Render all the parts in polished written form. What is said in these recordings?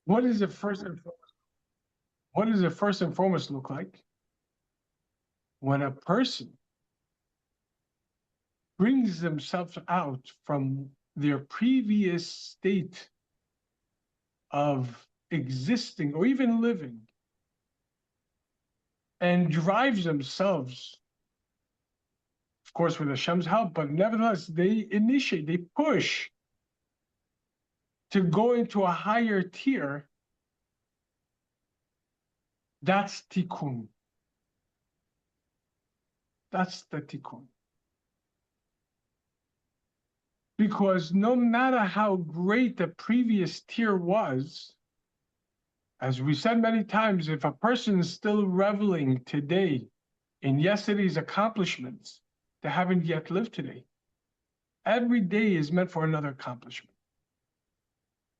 What does it first and foremost, what does it first and foremost look like? When a person brings themselves out from their previous state of existing or even living and drives themselves, of course, with Hashem's help, but nevertheless, they initiate, they push to go into a higher tier. That's tikkun. That's the tikkun. Because no matter how great the previous tier was, as we said many times, if a person is still reveling today in yesterday's accomplishments, they haven't yet lived today. Every day is meant for another accomplishment.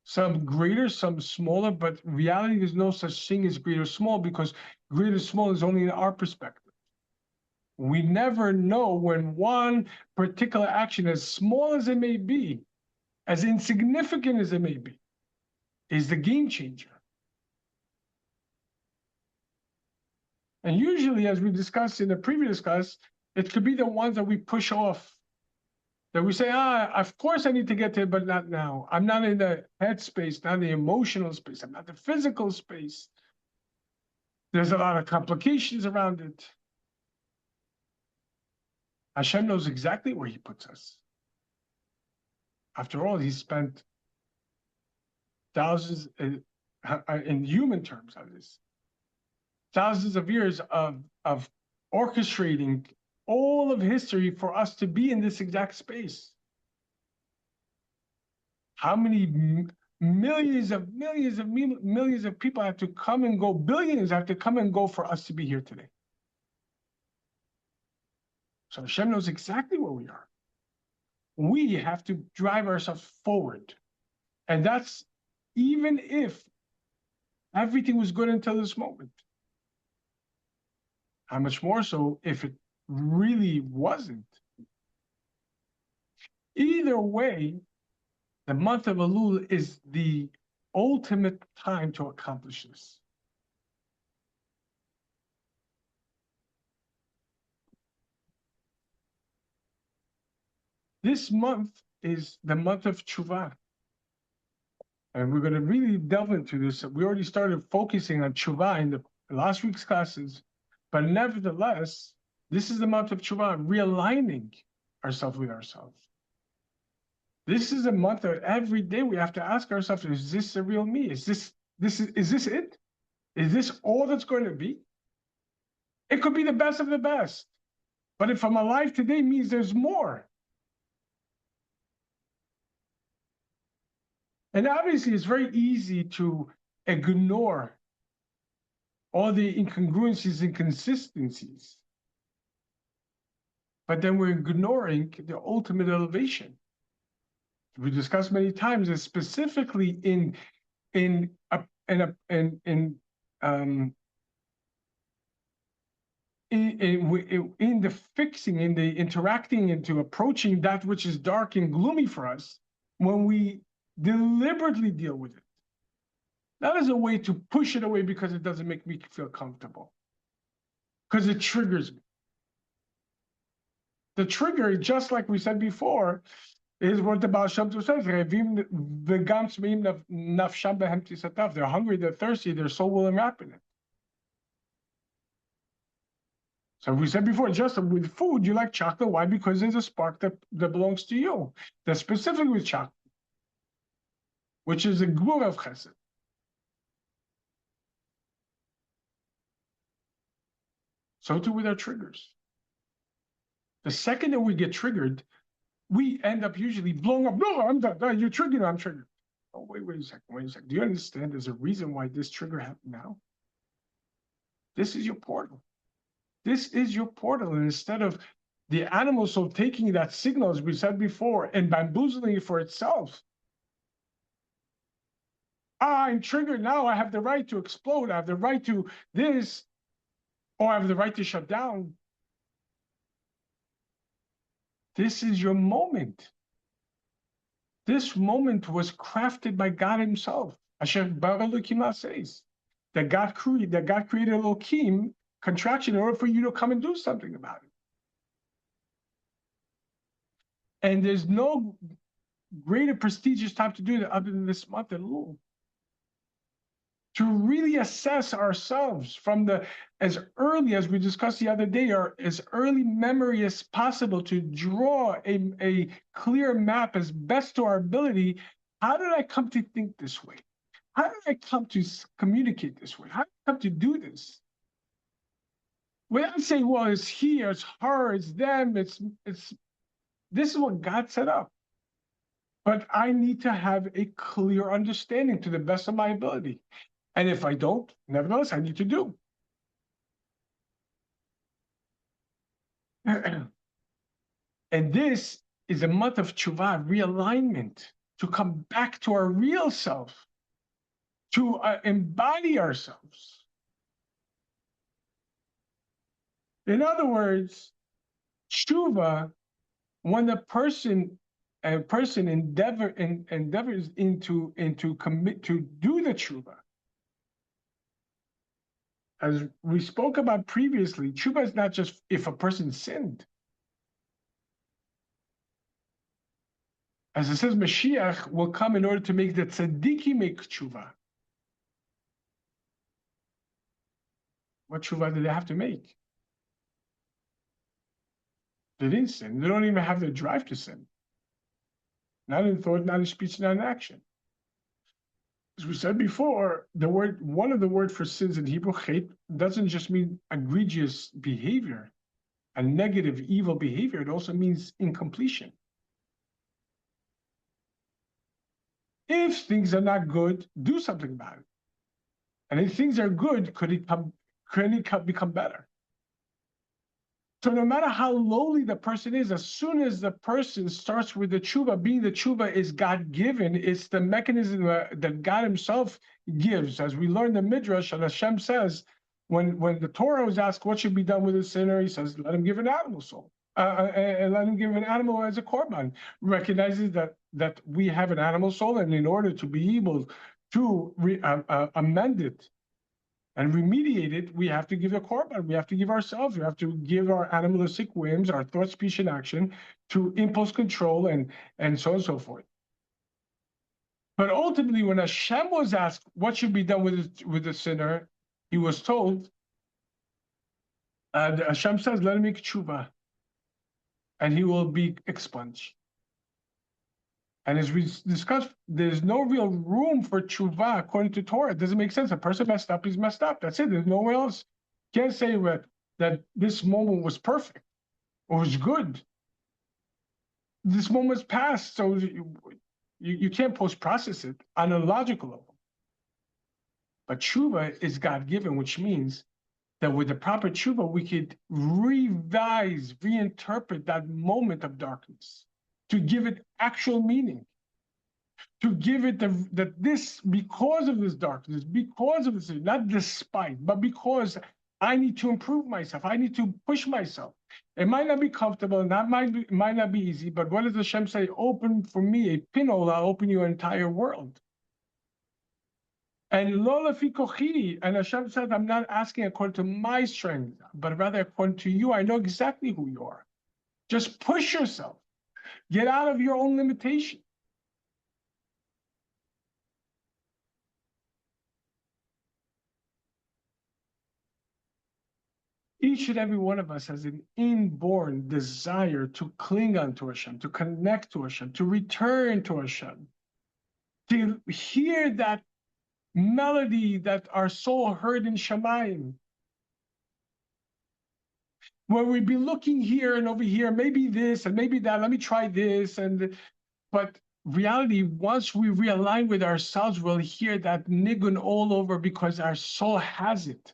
Some greater, some smaller, but reality, there's no such thing as great or small, because great or small is only in our perspective. We never know when one particular action, as small as it may be, as insignificant as it may be, is the game changer. And usually, as we discussed in the previous class, it could be the ones that we push off, that we say, of course I need to get to it, but not now. I'm not in the head space, not in the emotional space. I'm not the physical space. There's a lot of complications around it. Hashem knows exactly where he puts us. After all, he spent thousands, in human terms, of this, thousands of years of orchestrating all of history for us to be in this exact space. How many millions of people have to come and go, billions have to come and go for us to be here today. So Hashem knows exactly where we are. We have to drive ourselves forward. And that's even if everything was good until this moment. How much more so if it really wasn't? Either way, the month of Elul is the ultimate time to accomplish this. This month is the month of Tshuva. And we're going to really delve into this. We already started focusing on Tshuva in the last week's classes, but nevertheless, this is the month of Tshuva, realigning ourselves with ourselves. This is a month that every day we have to ask ourselves, is this the real me? Is this it? Is this all that's going to be? It could be the best of the best. But if I'm alive today means there's more. And obviously, it's very easy to ignore all the incongruencies, inconsistencies. But then we're ignoring the ultimate elevation. We discussed many times, and specifically in the fixing, in the interacting, into approaching that which is dark and gloomy for us, when we deliberately deal with it, not as a way to push it away because it doesn't make me feel comfortable, because it triggers me. The trigger, just like we said before, is what the Baal Shem Tov says, they're hungry, they're thirsty, their soul will enwrap in it. So we said before, just with food, you like chocolate. Why? Because there's a spark that belongs to you. That's specifically with chocolate, which is a gvur of chesed. So too with our triggers. The second that we get triggered, we end up usually blowing up. No, I'm done. No, you're triggered, I'm triggered. Oh, wait a second. Do you understand there's a reason why this trigger happened now? This is your portal. This is your portal. And instead of the animal so taking that signal, as we said before, and bamboozling it for itself, I'm triggered now, I have the right to explode, I have the right to this, or I have the right to shut down. This is your moment. This moment was crafted by God himself. Asher bara Elokim says that God created Elokim contraction in order for you to come and do something about it. And there's no greater prestigious time to do that other than this month Elul. To really assess ourselves from as early as we discussed the other day, or as early memory as possible, to draw a clear map as best to our ability. How did I come to think this way? How did I come to communicate this way? How did I come to do this? Without saying, well, it's he, it's her, it's them, it's this is what God set up. But I need to have a clear understanding to the best of my ability. And if I don't, nevertheless, I need to do. And this is a month of tshuva, realignment, to come back to our real self, to embody ourselves. In other words, tshuva, when a person endeavors into commit to do the tshuva, as we spoke about previously, tshuva is not just if a person sinned. As it says, Mashiach will come in order to make the tzaddikim make tshuva. What tshuva do they have to make? They didn't sin. They don't even have the drive to sin. Not in thought, not in speech, not in action. As we said before, one of the words for sins in Hebrew, chet, doesn't just mean egregious behavior, a negative, evil behavior. It also means incompletion. If things are not good, do something about it. And if things are good, could it become better? So no matter how lowly the person is, as soon as the person starts with the tshuva, being the tshuva is God-given, it's the mechanism that God himself gives. As we learn the Midrash, and Hashem says, when the Torah was asked what should be done with a sinner, he says, let him give an animal soul. And let him give an animal as a korban. Recognizes that we have an animal soul, and in order to be able to amend it and remediate it, we have to give a korban. We have to give ourselves. We have to give our animalistic whims, our thought, speech, and action to impulse control and so on and so forth. But ultimately, when Hashem was asked what should be done with the sinner, he was told, Hashem says, let him make tshuva, and he will be expunged. And as we discussed, there's no real room for tshuva according to Torah. It doesn't make sense. A person messed up, he's messed up. That's it. There's nowhere else. You can't say that this moment was perfect or was good. This moment's passed, so you can't post-process it on a logical level. But tshuva is God-given, which means that with the proper tshuva, we could revise, reinterpret that moment of darkness, to give it actual meaning, to give it that this, because of this darkness, because of this, not despite, but because I need to improve myself, I need to push myself. It might not be comfortable, and that might not be easy, but what does Hashem say? Open for me a pinhole, I'll open your entire world. And lo lefi kochi, and Hashem said, I'm not asking according to my strength, but rather according to you. I know exactly who you are. Just push yourself. Get out of your own limitation. Each and every one of us has an inborn desire to cling unto Hashem, to connect to Hashem, to return to Hashem, to hear that melody that our soul heard in Shamayim, where we'd be looking here and over here, maybe this and maybe that, let me try this. But reality, once we realign with ourselves, we'll hear that nigun all over because our soul has it.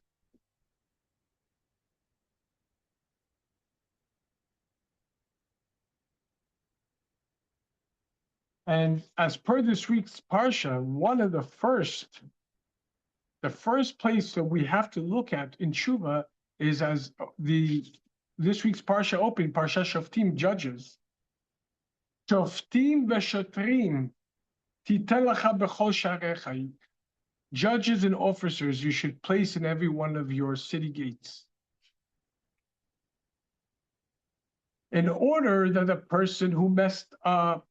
And as per this week's Parsha, one of the first place that we have to look at in Tshuva is as this week's Parsha open, Parsha Shoftim, Judges. Shoftim v'shotrim titen lecha b'chol sharecha. judges and officers you should place in every one of your city gates, in order that the person who messed up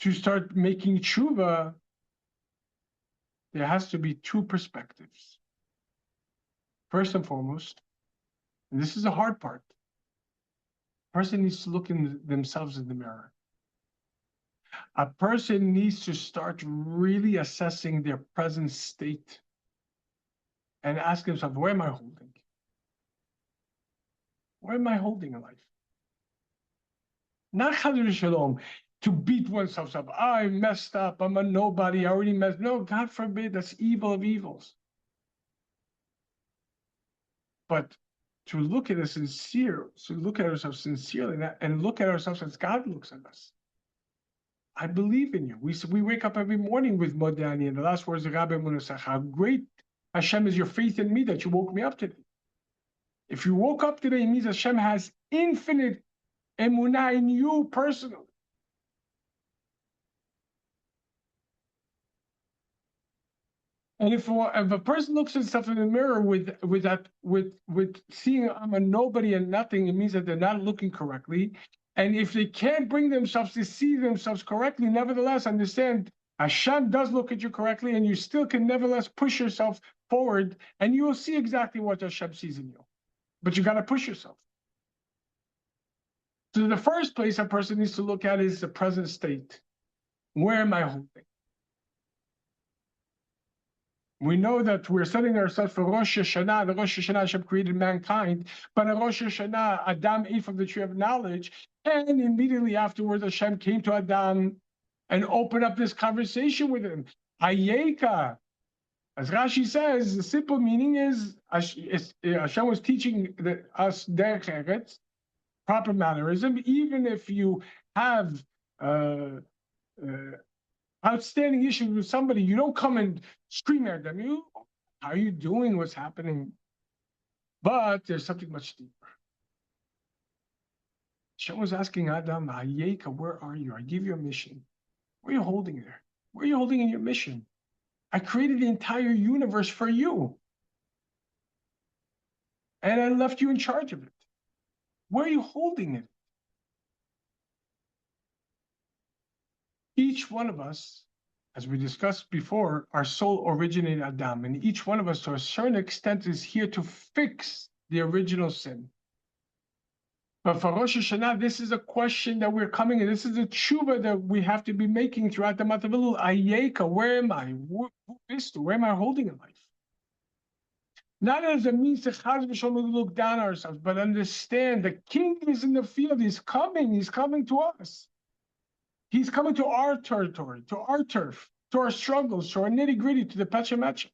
to start making tshuva, there has to be two perspectives. First and foremost, and this is the hard part, a person needs to look in themselves in the mirror. A person needs to start really assessing their present state and ask himself, where am I holding? Where am I holding in life? Not Chazir Shalom, to beat oneself up. I messed up. I'm a nobody. I already messed. No, God forbid. That's evil of evils. But to look at look at ourselves sincerely and look at ourselves as God looks at us. I believe in you. We wake up every morning with Modani, and the last words of Rabbi Munasach, how great Hashem is your faith in me that you woke me up today. If you woke up today, it means Hashem has infinite emunah in you personally. And if a person looks at himself in the mirror with seeing I'm a nobody and nothing, it means that they're not looking correctly. And if they can't bring themselves to see themselves correctly, nevertheless, understand Hashem does look at you correctly, and you still can nevertheless push yourself forward, and you will see exactly what Hashem sees in you. But you got to push yourself. So the first place a person needs to look at is the present state. Where am I holding? We know that we're setting ourselves for Rosh Hashanah. The Rosh Hashanah, Hashem created mankind, but at Rosh Hashanah, Adam ate from the tree of knowledge, and immediately afterwards, Hashem came to Adam and opened up this conversation with him. Ayeka, as Rashi says, the simple meaning is Hashem was teaching us derech eretz, proper mannerism, even if you have outstanding issues with somebody, you don't come and scream at them. How are you doing? What's happening? But there's something much deeper. Hashem was asking Adam, Hayeka, where are you? I give you a mission. Where are you holding there? Where are you holding in your mission? I created the entire universe for you. And I left you in charge of it. Where are you holding it? Each one of us, as we discussed before, our soul originated Adam, and each one of us, to a certain extent, is here to fix the original sin. But for Rosh Hashanah, this is a question that we're coming in. This is a tshuva that we have to be making throughout the month of Elul. Ayeka, where am I? Where am I holding in life? Not as a means to Chaz v'Shalom look down on ourselves, but understand the king is in the field. He's coming to us. He's coming to our territory, to our turf, to our struggles, to our nitty-gritty, to the pecha-mecha.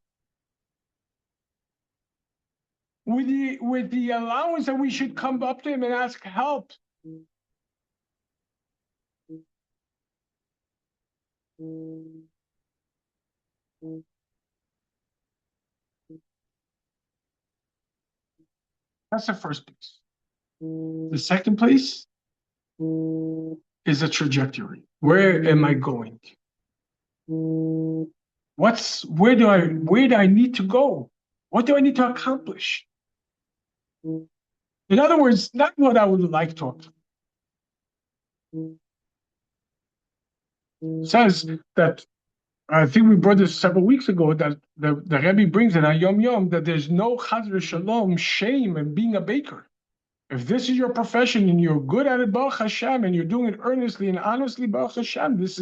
With the allowance that we should come up to him and ask help. That's the first place. The second place is a trajectory. Where am I going? Where do I need to go? What do I need to accomplish? In other words, not what I would like to accomplish. Says that, I think we brought this several weeks ago, that the Rebbe brings in Yom Yom that there's no Chaz v'Shalom shame in being a baker. If this is your profession and you're good at it, Baruch Hashem, and you're doing it earnestly and honestly, Baruch Hashem, this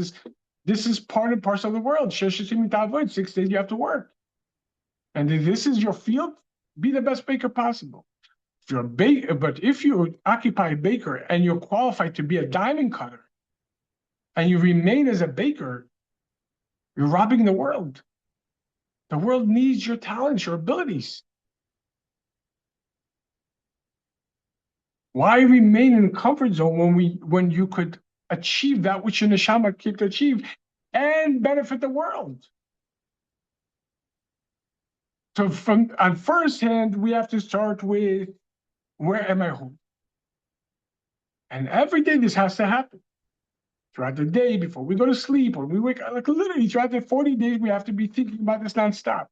is part and parcel of the world. 6 days you have to work. And if this is your field, be the best baker possible. But if you occupy a baker and you're qualified to be a diamond cutter, and you remain as a baker, you're robbing the world. The world needs your talents, your abilities. Why remain in a comfort zone when you could achieve that which your neshama came to achieve and benefit the world? So on first hand, we have to start with, where am I home? And every day this has to happen. throughout the day, before we go to sleep, or we wake up, like literally throughout the 40 days, we have to be thinking about this nonstop.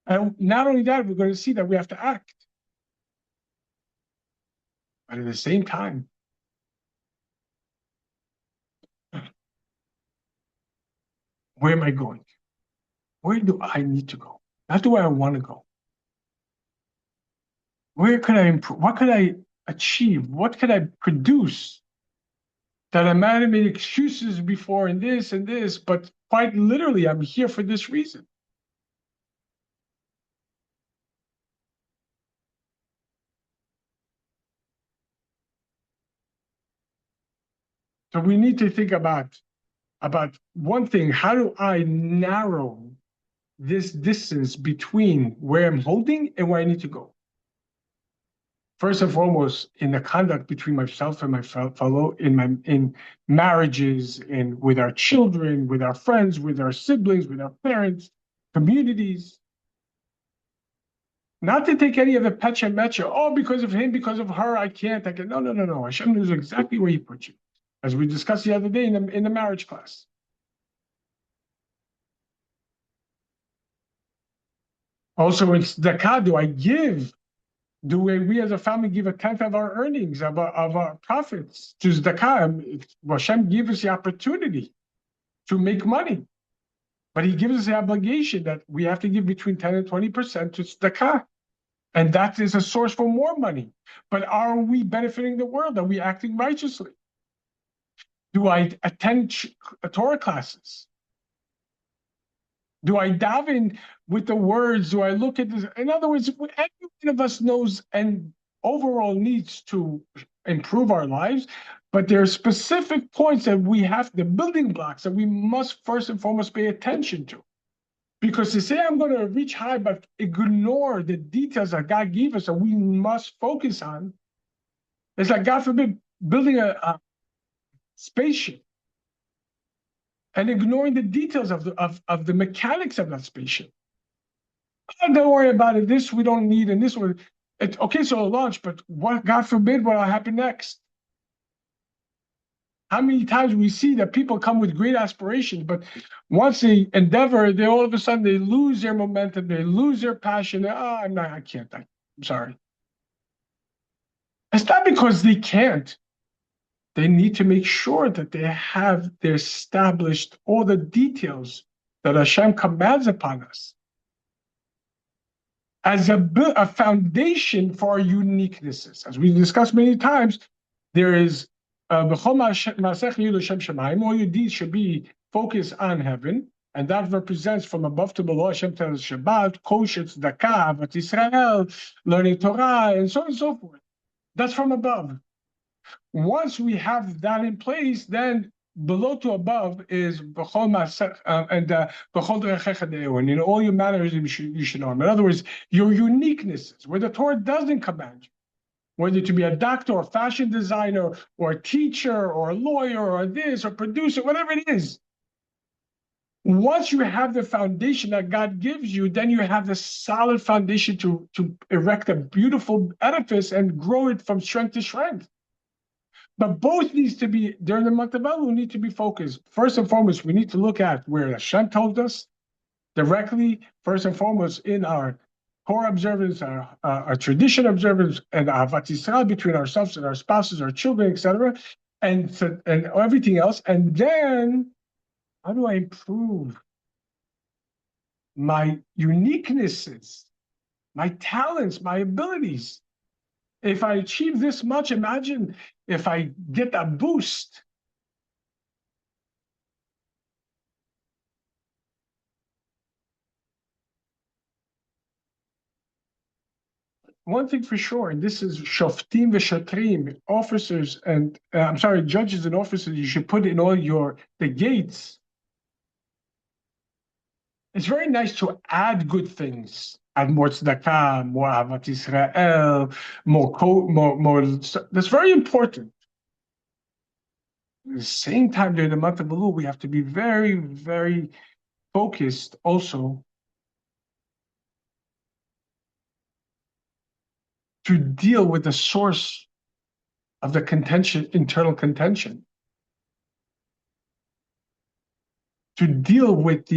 And not only that, we're going to see that we have to act. But at the same time, where am I going? Where do I need to go? Not to where I want to go. Where could I improve? What could I achieve? What could I produce that I might have made excuses before and this, but quite literally, I'm here for this reason. So we need to think about one thing. How do I narrow this distance between where I'm holding and where I need to go? First and foremost, in the conduct between myself and my fellow, in marriages, and with our children, with our friends, with our siblings, with our parents, communities. Not to take any of the pecha mecha, oh, because of him, because of her, I can't. No, no, no, no. Hashem knows exactly where he put you, as we discussed the other day in the marriage class. Also, in tzedakah, do I give? Do we as a family give a tenth of our earnings, of our profits to tzedakah? Hashem gives us the opportunity to make money, but he gives us the obligation that we have to give between 10 and 20% to tzedakah. And that is a source for more money. But are we benefiting the world? Are we acting righteously? Do I attend Torah classes? Do I daven with the words? Do I look at this? In other words, every one of us knows and overall needs to improve our lives, but there are specific points that we have, the building blocks that we must first and foremost pay attention to. Because to say I'm going to reach high, but ignore the details that God gave us that we must focus on, it's like, God forbid, building a spaceship and ignoring the details of the mechanics of that spaceship. Oh, don't worry about it. This we don't need, and this one. Okay, so it'll launch, but what? God forbid, what will happen next? How many times we see that people come with great aspirations, but once they endeavor, they all of a sudden they lose their momentum, they lose their passion. I can't. I'm sorry. It's not because they can't. They need to make sure that they're established all the details that Hashem commands upon us as a foundation for our uniquenesses. As we discussed many times, there is all your deeds should be focused on heaven, and that represents from above to below. Hashem tells Shabbat, kosher, tzedakah, Avat Yisrael, learning Torah, and so on and so forth. That's from above. Once we have that in place, then below to above is b'chol masech and b'chol derechecha de'eu, and in all your manners you should know. In other words, your uniquenesses, where the Torah doesn't command you, whether to be a doctor or fashion designer or a teacher or a lawyer or this or producer, whatever it is. Once you have the foundation that God gives you, then you have the solid foundation to erect a beautiful edifice and grow it from strength to strength. But both needs to be, during the month of Elul, need to be focused. First and foremost, we need to look at where Hashem told us directly, first and foremost, in our Torah observance, our tradition observance, and Avat Yisrael between ourselves and our spouses, our children, etc., and everything else. And then, how do I improve my uniquenesses, my talents, my abilities? If I achieve this much, imagine if I get a boost. One thing for sure, and this is shoftim v'shatrim, officers and judges and officers. You should put in all the gates. It's very nice to add good things. Add more tzedakah, more Avat Yisrael, more. That's very important. At the same time, during the month of Elul, we have to be very, very focused also to deal with the source of the contention, internal contention. to deal with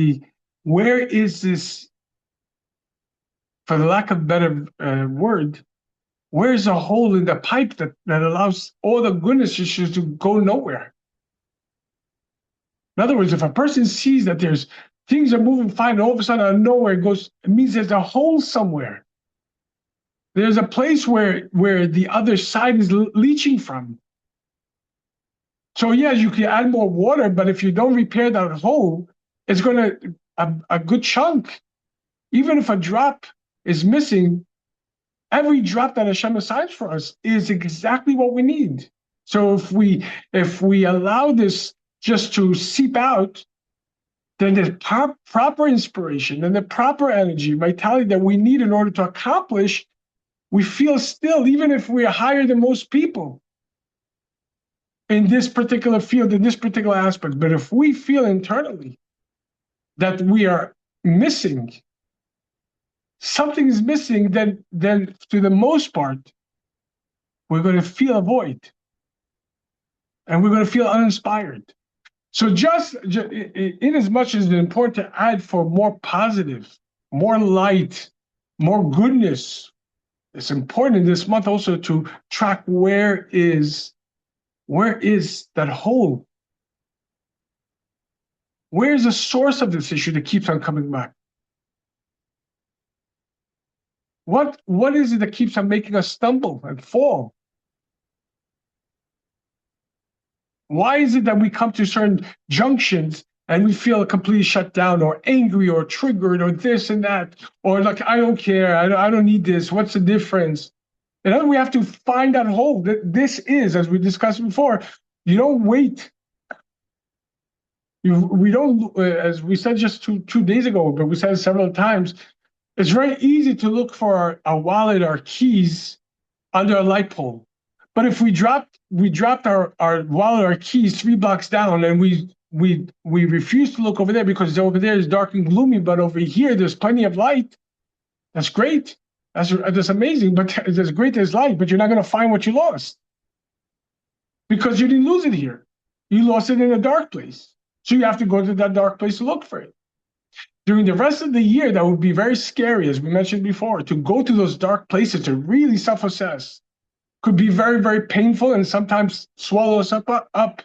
where is this, for the lack of a better word, where's a hole in the pipe that allows all the goodness issues to go nowhere? In other words, if a person sees that there's things are moving fine, and all of a sudden out of nowhere it means there's a hole somewhere. There's a place where the other side is leaching from. So yes, you can add more water, but if you don't repair that hole, it's going to a good chunk. Even if a drop is missing, every drop that Hashem assigns for us is exactly what we need. So if we allow this just to seep out, then the proper inspiration and the proper energy, vitality that we need in order to accomplish, we feel still, even if we are higher than most people in this particular field, in this particular aspect. But if we feel internally that we are missing, something is missing, then to the most part, we're going to feel a void. And we're going to feel uninspired. So just in as much as it's important to add for more positive, more light, more goodness, it's important in this month also to track where is that hole? Where is the source of this issue that keeps on coming back? What is it that keeps on making us stumble and fall? Why is it that we come to certain junctions and we feel completely shut down or angry or triggered or this and that, or like, I don't care, I don't need this, what's the difference? And then we have to find that hole. This is, as we discussed before, you don't wait. We don't, as we said just two days ago, but we said it several times, it's very easy to look for our wallet, our keys under a light pole. But if we dropped our wallet, our keys 3 blocks down, and we refuse to look over there because over there is dark and gloomy, but over here there's plenty of light, that's great. That's amazing, but it's great as light, but you're not going to find what you lost. Because you didn't lose it here. You lost it in a dark place. So you have to go to that dark place to look for it. During the rest of the year, that would be very scary, as we mentioned before, to go to those dark places to really self-assess. Could be very, very painful and sometimes swallow us up.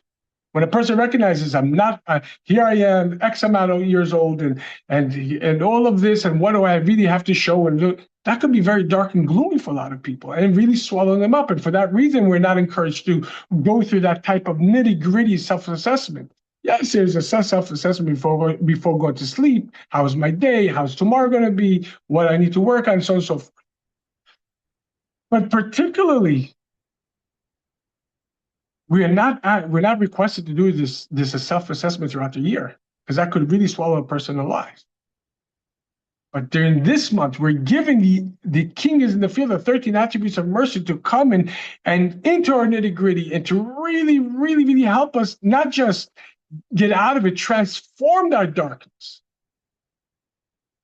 When a person recognizes, I'm not, here I am, X amount of years old, and all of this, and what do I really have to show? And that could be very dark and gloomy for a lot of people, and really swallow them up. And for that reason, we're not encouraged to go through that type of nitty-gritty self-assessment. Yes, there's a self-assessment before going to sleep. How's my day? How's tomorrow going to be? What I need to work on, so on and so forth. But particularly, we're not requested to do this self-assessment throughout the year, because that could really swallow a person alive. But during this month, we're giving the king is in the field of 13 attributes of mercy to come and into our nitty-gritty and to really, really, really help us not just get out of it, transform our darkness.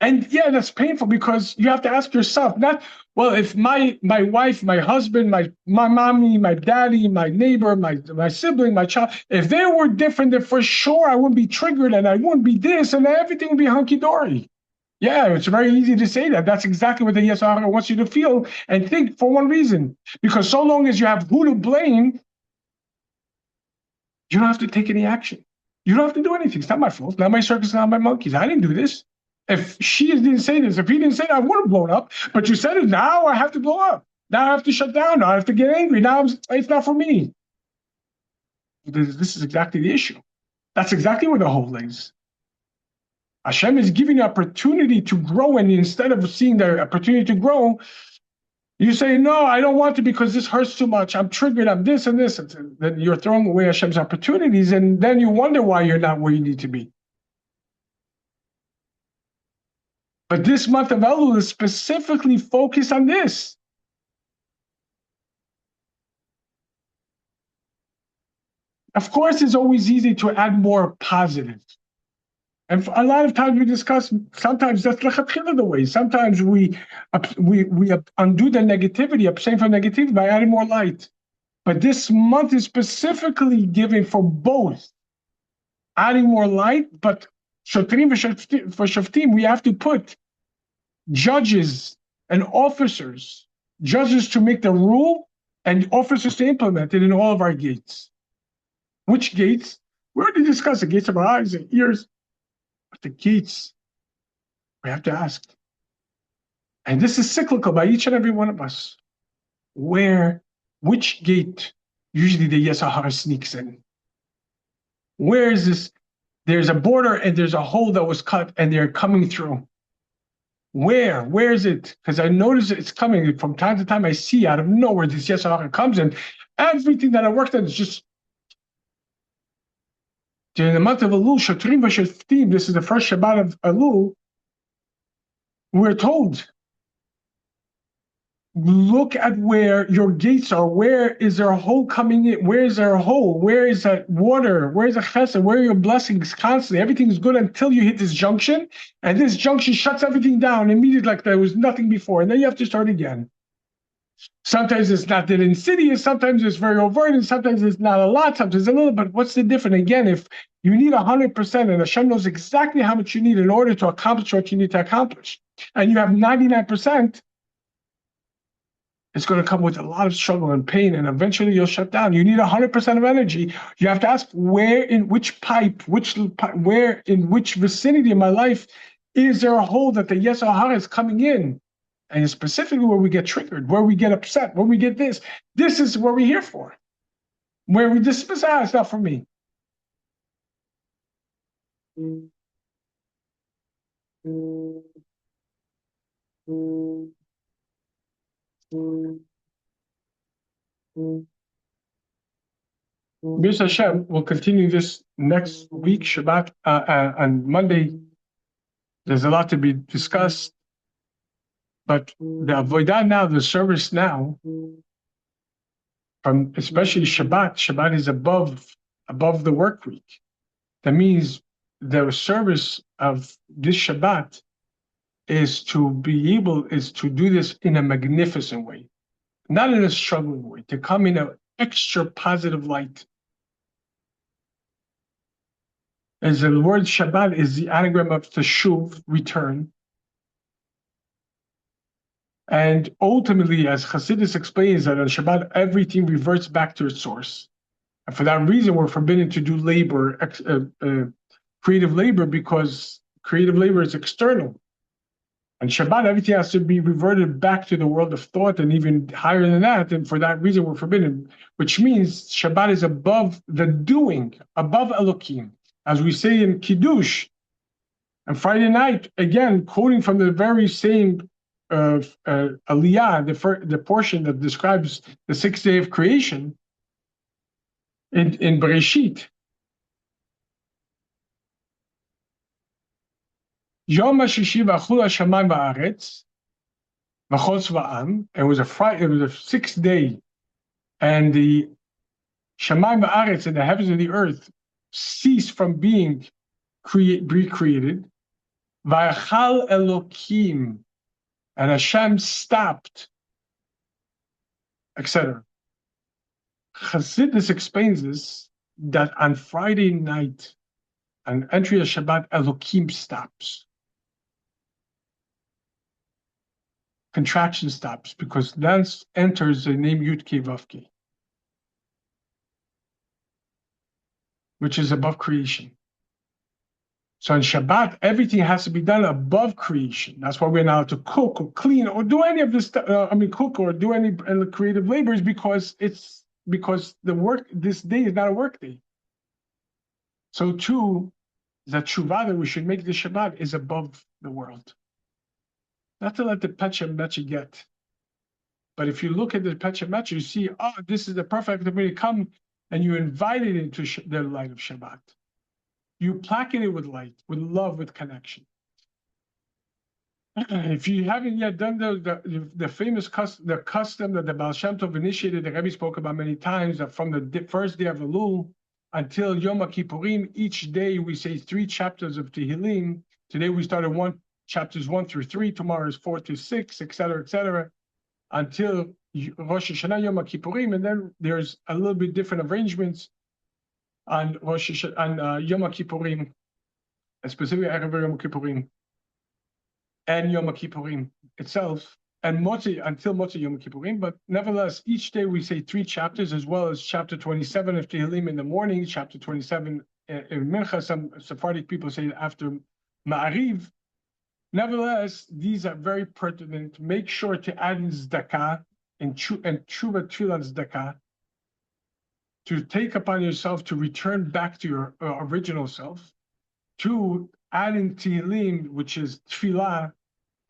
And yeah, that's painful, because you have to ask yourself, not, well, if my wife, my husband, my mommy, my daddy, my neighbor, my sibling, my child, if they were different, then for sure I wouldn't be triggered and I wouldn't be this and everything would be hunky-dory. Yeah, it's very easy to say that. That's exactly what the Yesod wants you to feel and think, for one reason. Because so long as you have who to blame, you don't have to take any action. You don't have to do anything. It's not my fault. Not my circus, not my monkeys. I didn't do this. If she didn't say this, if he didn't say that, I would have blown up. But you said it. Now I have to blow up. Now I have to shut down. Now I have to get angry. Now it's not for me. This is exactly the issue. That's exactly where the hole is. Hashem is giving you opportunity to grow, and instead of seeing the opportunity to grow, you say, no, I don't want to because this hurts too much. I'm triggered. I'm this and this. And then you're throwing away Hashem's opportunities, and then you wonder why you're not where you need to be. But this month of Elul is specifically focused on this. Of course, it's always easy to add more positive. And a lot of times we discuss, sometimes that's the way. Sometimes we undo the negativity, abstain from negativity by adding more light. But this month is specifically giving for both, adding more light, but Shotrim v'shoftim, we have to put judges and officers, judges to make the rule and officers to implement it in all of our gates. Which gates? We already discussed the gates of our eyes and ears, but the gates, we have to ask. And this is cyclical by each and every one of us. Which gate usually the Yesahar sneaks in? Where is this? There's a border and there's a hole that was cut and they're coming through. Where is it? Because I notice it's coming from time to time. I see out of nowhere this Yesahar comes in. Everything that I worked on is just during the month of Elul, Shotrim v'Shoftim, this is the first Shabbat of Elul, we're told, look at where your gates are. Where is there a hole coming in? Where is there a hole? Where is that water? Where is the chesed? Where are your blessings constantly? Everything is good until you hit this junction, and this junction shuts everything down immediately like there was nothing before, and then you have to start again. Sometimes it's not that insidious, sometimes it's very overt, and sometimes it's not a lot, sometimes a little, but what's the difference? Again, if you need 100%, and Hashem knows exactly how much you need in order to accomplish what you need to accomplish, and you have 99%, it's going to come with a lot of struggle and pain, and eventually you'll shut down. You need 100% of energy. You have to ask, where in which pipe, where in which vicinity of my life is there a hole that the Yesahar is coming in? And specifically where we get triggered, where we get upset, where we get this. This is what we're here for. Where we dismiss, it's not for me. B'ez Hashem, we'll continue this next week, Shabbat, on Monday. There's a lot to be discussed. But the avodah now, the service now, from especially Shabbat is above the work week. That means the service of this Shabbat is to do this in a magnificent way, not in a struggling way, to come in an extra positive light. As the word Shabbat is the anagram of teshuv, return. And ultimately, as Chassidus explains, that on Shabbat, everything reverts back to its source. And for that reason, we're forbidden to do labor, creative labor, because creative labor is external. And Shabbat, everything has to be reverted back to the world of thought and even higher than that. And for that reason, we're forbidden, which means Shabbat is above the doing, above Elokim. As we say in Kiddush. And Friday night, again, quoting from the very same Aliyah, the portion that describes the sixth day of creation in Bereshit. Yom HaShishi v'achul hashamayim va'aretz v'chotz va'am. It was a sixth day, and the shamayim va'aretz, and the heavens and the earth ceased from being recreated. V'achal Elokim. And Hashem stopped, etc. Chassidus explains this, that on Friday night, on entry of Shabbat, Elokim stops. Contraction stops, because then enters the name Yud Kei Vav Kei, which is above creation. So on Shabbat, everything has to be done above creation. That's why we're not allowed to cook or clean or do any of this stuff. Cook or do any creative labors, because the work, this day is not a work day. So too, the tshuva that we should make the Shabbat is above the world. Not to let the Petcha Mecha get. But if you look at the Petcha Mecha, you see, this is the perfect opportunity to come, and you invite it into the light of Shabbat. You placket it with light, with love, with connection. If you haven't yet done the famous custom that the Baal Shem Tov initiated, the Rebbe spoke about many times, that from the first day of Elul until Yom Kippurim, each day we say 3 chapters of Tehillim. Today we started chapters 1 through 3. Tomorrow is 4 to 6, etc., until Rosh Hashanah, Yom Kippurim, and then there's a little bit different arrangements on Yom Kippurim. and specifically Erev Yom Kippurim and Yom Kippurim itself, and Motzi until Motzi Yom Kippurim. But nevertheless, each day we say 3 chapters, as well as chapter 27 of Tehillim in the morning, chapter 27 in Mincha. Some Sephardic people say after Ma'ariv. Nevertheless, these are very pertinent. Make sure to add in Zdakah and Tshuva Tefillah Zdakah, to take upon yourself to return back to your original self, to add in Tehillim, which is Tefillah,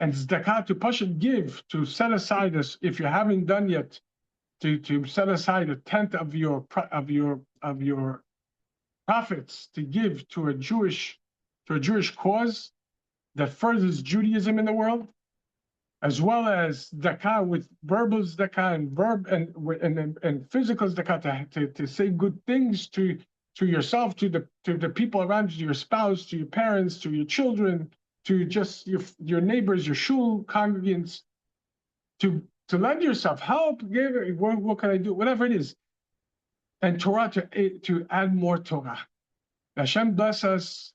and Zdakah, to push and give, to set aside this, if you haven't done yet, to set aside 1/10 of your profits to give to a Jewish cause that furthers Judaism in the world, as well as Zdakah with verbal Zdakah and physical Zdakah to say good things to yourself, to the people around you, to your spouse, to your parents, to your children, to just your neighbors, your shul congregants, to lend yourself help, give, what can I do, whatever it is, and Torah, to add more Torah. Hashem bless us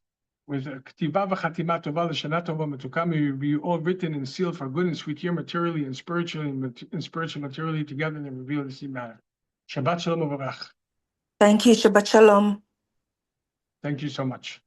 with a k'tiva v'chatima tova l'shana tova metuka. May we be all written and sealed for good and sweet here, materially and spiritually, materially together in a revealed and seen manner. Shabbat shalom u'varach. Thank you. Shabbat shalom. Thank you so much.